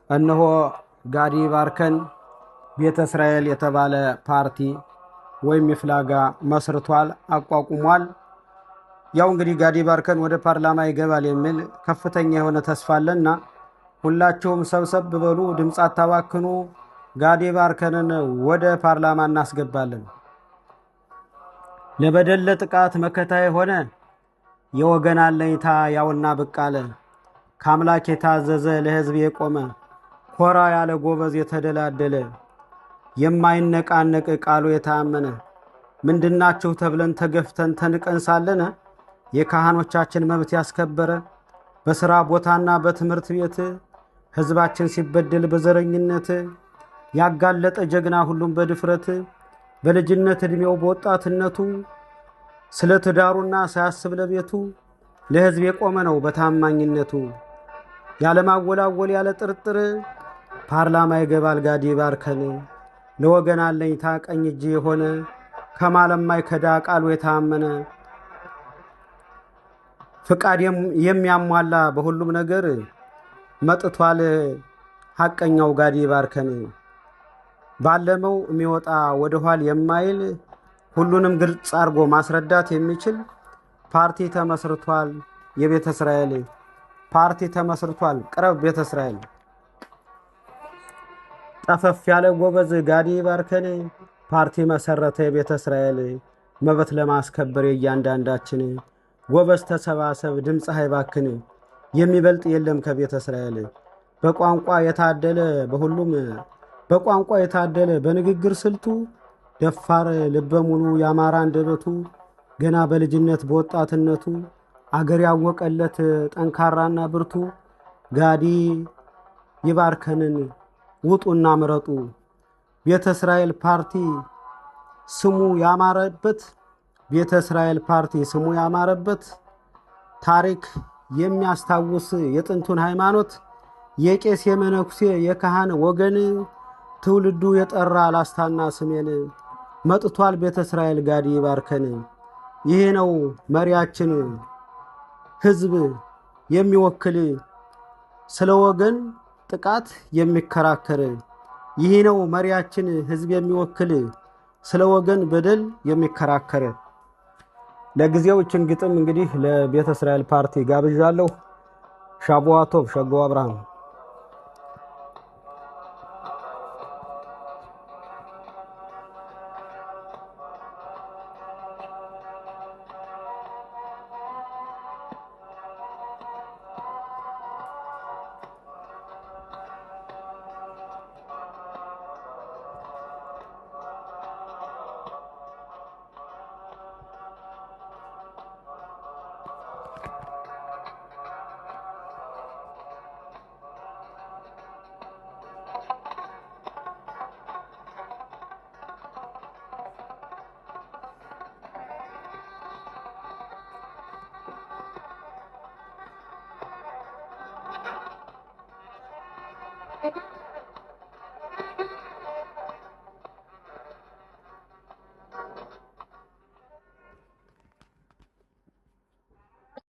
እነሆ ጋዲ ባርከን ቤተ እስራኤል የተባለ ፓርቲ ወይም ይፍላጋ መስርቷል አቋቁሟል። ያው እንግዲህ ጋዲ ባርከን ወደ ፓርላማ ይገባል የሚል ከፍተኛ የሆነ ተስፋ አለና ሁላችሁም ሰብሰብ በሉ፣ ድምጽ አታባክኑ። ጋዲ ባርከንን ወደ ፓርላማ እናስገባለን። ለበደለ ጥቃት መከታ የሆነ የወገን አለኝታ ያውና በቃለ ከአምላክ የታዘዘ ለሕዝብ የቆመ ኮራ ያለ ጎበዝ የተደላደለ የማይነቃነቅ ቃሉ የታመነ ምንድናችሁ ተብለን ተገፍተን ተንቀን ሳለን የካህኖቻችን መብት ያስከበረ በሥራ ቦታና በትምህርት ቤት ሕዝባችን ሲበደል በዘረኝነት ያጋለጠ ጀግና ሁሉም በድፍረት በልጅነት እድሜው በወጣትነቱ ስለ ትዳሩና ሳያስብ ለቤቱ ለሕዝብ የቆመ ነው በታማኝነቱ። ያለማወላወል ያለ ጥርጥር ፓርላማ ይገባል ጋዲ ባርከን። ለወገን አለኝታ ቀኝ እጅ የሆነ ከማለማይ ከዳ ቃሉ የታመነ ፍቃድ የሚያሟላ በሁሉም ነገር መጥቷል ሐቀኛው ጋዲ ባርከን። ባለመው የሚወጣ ወደ ኋላ የማይል ሁሉንም ግልጽ አርጎ ማስረዳት የሚችል ፓርቲ ተመስርቷል። የቤተ እስራኤል ፓርቲ ተመስርቷል። ቅረብ ቤተ እስራኤል ጠፈፍ ያለ ጎበዝ ጋዲ ባርከን ፓርቲ መሰረተ። የቤተ እስራኤል መብት ለማስከበር የእያንዳንዳችን ጎበዝ ተሰባሰብ፣ ድምጽ አይባክን። የሚበልጥ የለም ከቤተ እስራኤል በቋንቋ የታደለ በሁሉም በቋንቋ የታደለ በንግግር ስልቱ ደፋር ልበ ሙሉ ያማራ አንደበቱ ገና በልጅነት በወጣትነቱ አገር ያወቀለት ጠንካራና ብርቱ ጋዲ ይባርከንን ውጡና ምረጡ። ቤተ እስራኤል ፓርቲ ስሙ ያማረበት ቤተ እስራኤል ፓርቲ ስሙ ያማረበት ታሪክ የሚያስታውስ የጥንቱን ሃይማኖት የቄስ የመነኩሴ የካህን ወገን ትውልዱ የጠራ ላስታና ስሜን መጥቷል ቤተ እስራኤል ጋዲ ባርከን። ይሄ ነው መሪያችን ሕዝብ የሚወክል ስለ ወገን ጥቃት የሚከራከር። ይሄ ነው መሪያችን ሕዝብ የሚወክል ስለ ወገን በደል የሚከራከር። ለጊዜው ግጥም እንግዲህ ለቤተ እስራኤል ፓርቲ ጋብዣለሁ። ሻቦዋቶብ ሸጎ አብርሃም Thank you.